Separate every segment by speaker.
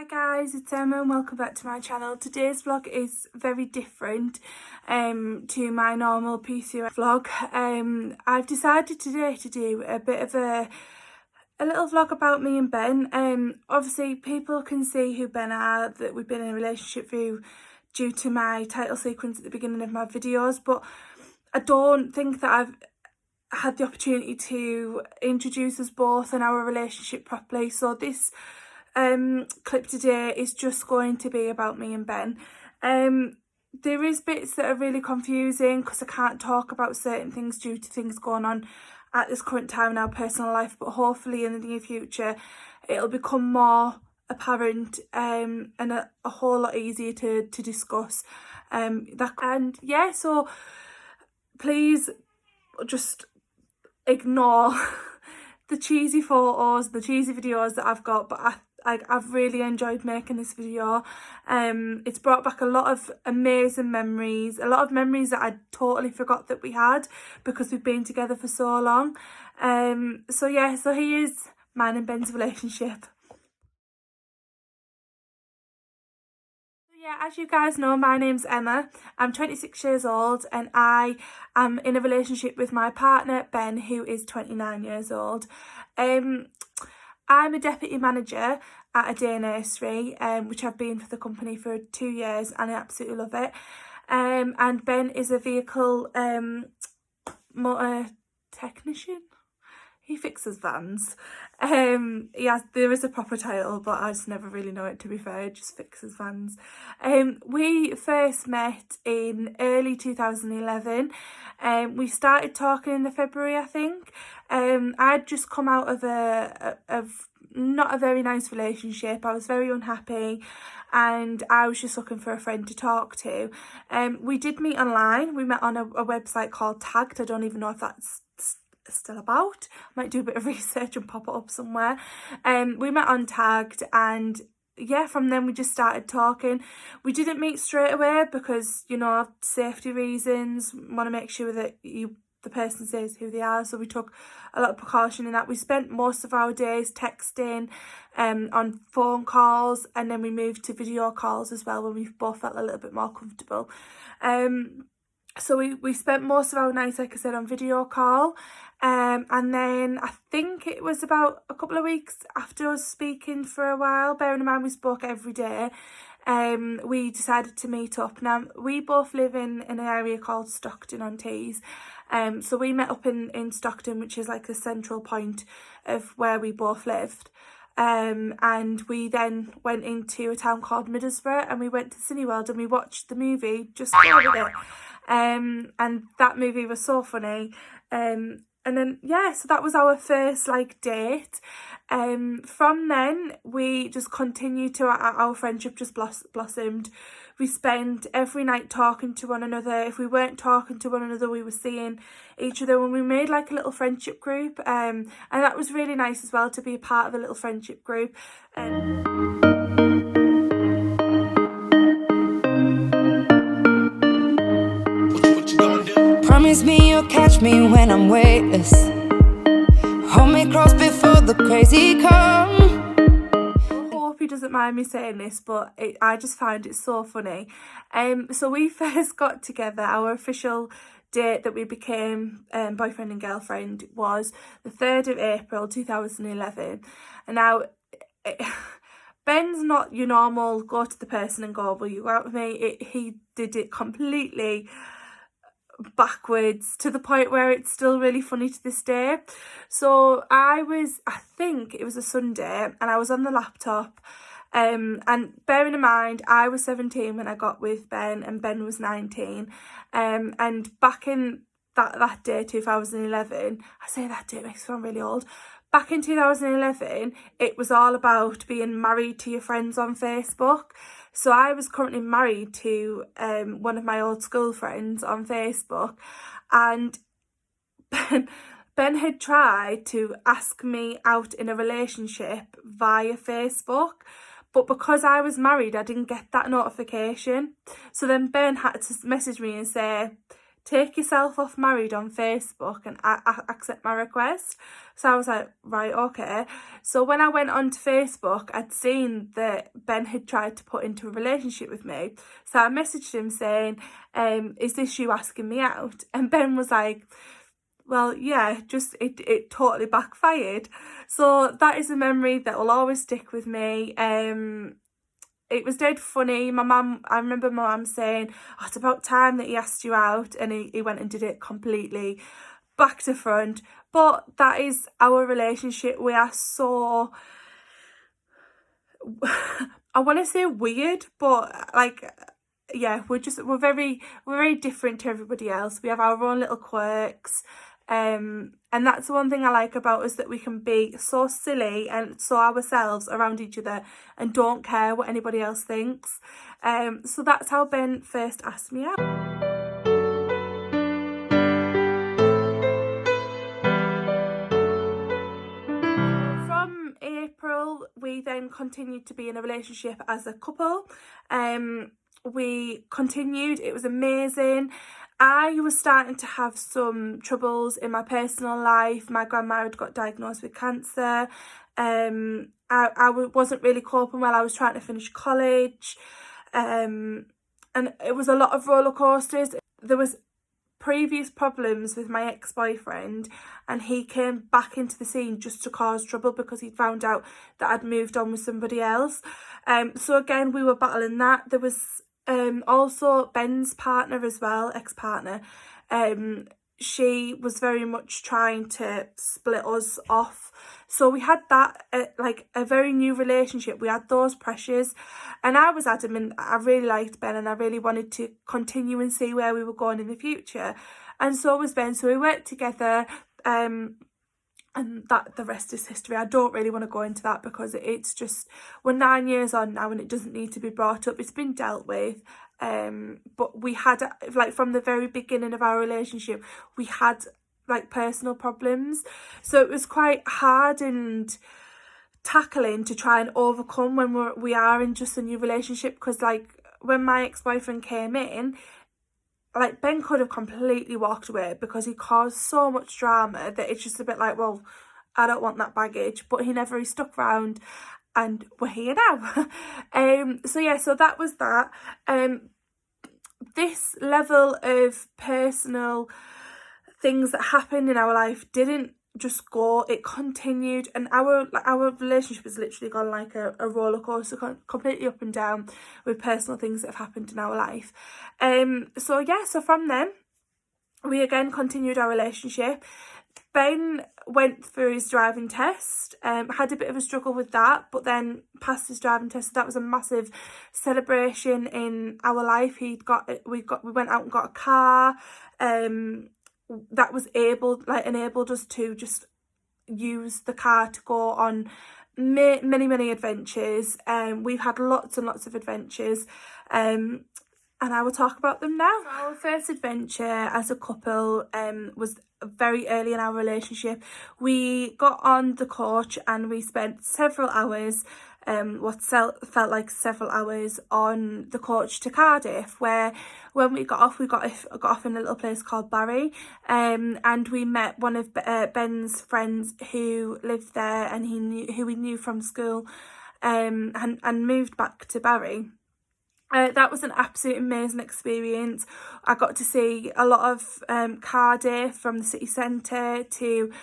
Speaker 1: Guys, it's Emma and welcome back to my channel. Today's vlog is very different to my normal PCOS vlog. I've decided today to do a bit of a little vlog about me and Ben. Obviously people can see who Ben are, that we've been in a relationship due to my title sequence at the beginning of my videos, but I don't think that I've had the opportunity to introduce us both and our relationship properly. So this clip today is just going to be about me and Ben. There is bits that are really confusing because I can't talk about certain things due to things going on at this current time in our personal life, but hopefully in the near future it'll become more apparent and a whole lot easier to discuss. So please just ignore the cheesy photos, the cheesy videos that I've got, but I've really enjoyed making this video. It's brought back a lot of amazing memories, a lot of memories that I totally forgot that we had because we've been together for so long. So here's mine and Ben's relationship. As you guys know, my name's Emma. I'm 26 years old and I am in a relationship with my partner Ben, who is 29 years old. I'm a deputy manager at a day nursery, which I've been for the company for 2 years and I absolutely love it. And Ben is a vehicle motor technician. He fixes vans. There is a proper title, but I just never really know it, to be fair. He just fixes vans. We first met in early 2011. We started talking in the February, I think. I'd just come out of not a very nice relationship. I was very unhappy and I was just looking for a friend to talk to. We did meet online. We met on a website called Tagged. I don't even know if that's still about. Might do a bit of research and pop it up somewhere. We met on Tagged and from then we just started talking. We didn't meet straight away because, you know, safety reasons, want to make sure that the person says who they are, so we took a lot of precaution in that. We spent most of our days texting, on phone calls, and then we moved to video calls as well when we both felt a little bit more comfortable. So we spent most of our nights, like I said, on video call. And then I think it was about a couple of weeks after us speaking for a while, bearing in mind we spoke every day, we decided to meet up. Now, we both live in an area called Stockton-on-Tees. So we met up in Stockton, which is like the central point of where we both lived. And we then went into a town called Middlesbrough and we went to Cineworld and we watched the movie Just Go With It. And that movie was so funny. And then, so that was our first date. From then we just continued to, our friendship just blossomed. We spent every night talking to one another. If we weren't talking to one another, we were seeing each other, when we made like a little friendship group. And that was really nice as well, to be a part of a little friendship group.
Speaker 2: Promise me you'll catch me when I'm weightless. Hold me close before the crazy come.
Speaker 1: I hope he doesn't mind me saying this, but I just find it so funny. So we first got together, our official date that we became boyfriend and girlfriend was the 3rd of April 2011. And now Ben's not your normal go to the person and go, will you go out with me? He did it completely backwards, to the point where it's still really funny to this day. So I think it was a Sunday and I was on the laptop, and bearing in mind I was 17 when I got with Ben and Ben was 19, and back in that day, 2011, I say that day, it makes me sound really old. Back in 2011, it was all about being married to your friends on Facebook. So I was currently married to one of my old school friends on Facebook, and Ben had tried to ask me out in a relationship via Facebook, but because I was married, I didn't get that notification. So then Ben had to message me and say, take yourself off married on Facebook and accept my request. So I was like, right, okay. So when I went onto Facebook, I'd seen that Ben had tried to put into a relationship with me. So I messaged him saying, is this you asking me out? And Ben was like, well, yeah, just it totally backfired. So that is a memory that will always stick with me. It was dead funny. I remember my mum saying, oh, it's about time that he asked you out, and he went and did it completely back to front. But that is our relationship. We are so, I want to say weird, but like, yeah, we're very different to everybody else. We have our own little quirks. And that's the one thing I like about us, that we can be so silly and so ourselves around each other and don't care what anybody else thinks. So that's how Ben first asked me out. From April, we then continued to be in a relationship as a couple. We continued, it was amazing. I was starting to have some troubles in my personal life. My grandma had got diagnosed with cancer. I wasn't really coping well. I was trying to finish college. And it was a lot of roller coasters. There was previous problems with my ex-boyfriend, and he came back into the scene just to cause trouble because he found out that I'd moved on with somebody else. So again, we were battling that. There was also Ben's partner as well, ex-partner. She was very much trying to split us off. So we had that, like a very new relationship. We had those pressures, and I was adamant. I really liked Ben, and I really wanted to continue and see where we were going in the future. And so was Ben. So we worked together, and that the rest is history. I don't really want to go into that because it's just, we're 9 years on now and it doesn't need to be brought up. It's been dealt with. But we had, like, from the very beginning of our relationship, we had like personal problems, so it was quite hard and tackling to try and overcome when we are in just a new relationship. Because like when my ex-boyfriend came in, like Ben could have completely walked away because he caused so much drama that it's just a bit like, well, I don't want that baggage. But he never, he stuck around, and we're here now. So yeah, so that was that. This level of personal things that happened in our life didn't just go, it continued, and our relationship has literally gone like a roller coaster, completely up and down with personal things that have happened in our life. So yeah, so from then we again continued our relationship. Ben went through his driving test, had a bit of a struggle with that, but then passed his driving test. So that was a massive celebration in our life. We went out and got a car. That was enabled us to just use the car to go on many adventures. We've had lots and lots of adventures, and I will talk about them now. Our first adventure as a couple was very early in our relationship. We got on the coach and we spent several hours, felt like several hours on the coach to Cardiff, where when we got off in a little place called Barry, and we met one of Ben's friends who lived there, and who we knew from school, and moved back to Barry. That was an absolute amazing experience. I got to see a lot of Cardiff, from the city centre to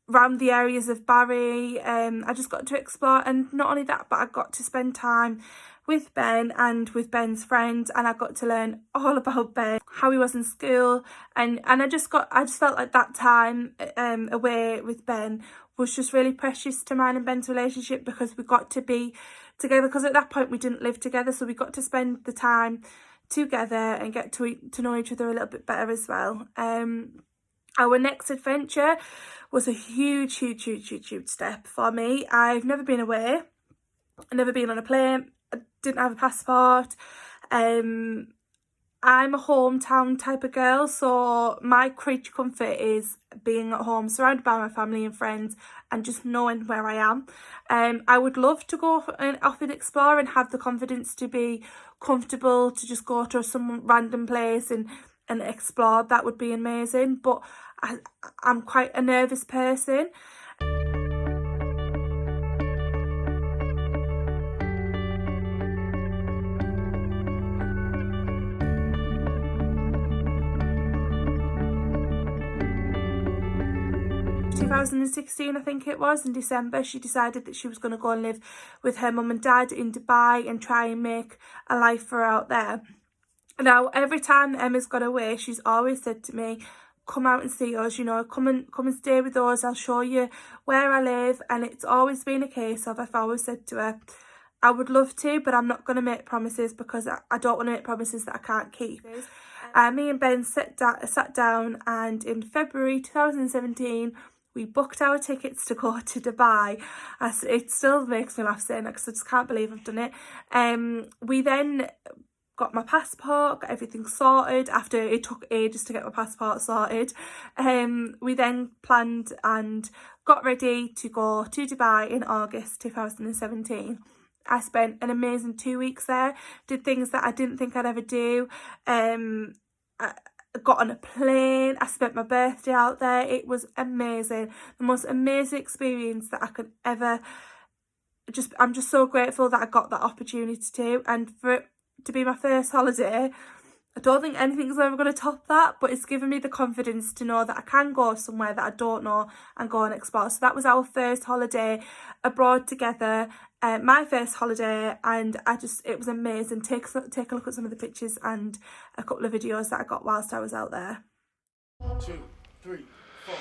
Speaker 1: around the areas of Barry. I just got to explore, and not only that, but I got to spend time with Ben and with Ben's friends, and I got to learn all about Ben, how he was in school, and I just felt like that time away with Ben was just really precious to mine and Ben's relationship, because we got to be together, because at that point we didn't live together, so we got to spend the time together and get to know each other a little bit better as well. Our next adventure was a huge step for me. I've never been away, I've never been on a plane, I didn't have a passport. I I'm a hometown type of girl, so my creature comfort is being at home, surrounded by my family and friends, and just knowing where I am. I would love to go and off and explore and have the confidence to be comfortable to just go to some random place and explore. That would be amazing, but I'm quite a nervous person. 2016, I think it was, in December, she decided that she was going to go and live with her mum and dad in Dubai and try and make a life for her out there. Now, every time Emma's gone away, she's always said to me, come out and see us, you know, come and stay with us, I'll show you where I live. And it's always been a case of, I've always said to her, I would love to, but I'm not going to make promises, because I don't want to make promises that I can't keep. Me and Ben sat down, and in February 2017, we booked our tickets to go to Dubai. It still makes me laugh saying that, because I just can't believe I've done it. We then got my passport, got everything sorted after it took ages to get my passport sorted. We then planned and got ready to go to Dubai in August 2017. I spent an amazing 2 weeks there, did things that I didn't think I'd ever do. I got on a plane, I spent my birthday out there. It was amazing, the most amazing experience that I could ever, I'm just so grateful that I got that opportunity to, and for it to be my first holiday, I don't think anything's ever going to top that, but it's given me the confidence to know that I can go somewhere that I don't know and go and explore. So that was our first holiday abroad together, my first holiday, and it was amazing. Take a look at some of the pictures and a couple of videos that I got whilst I was out there.
Speaker 3: 1, 2, 3, 4.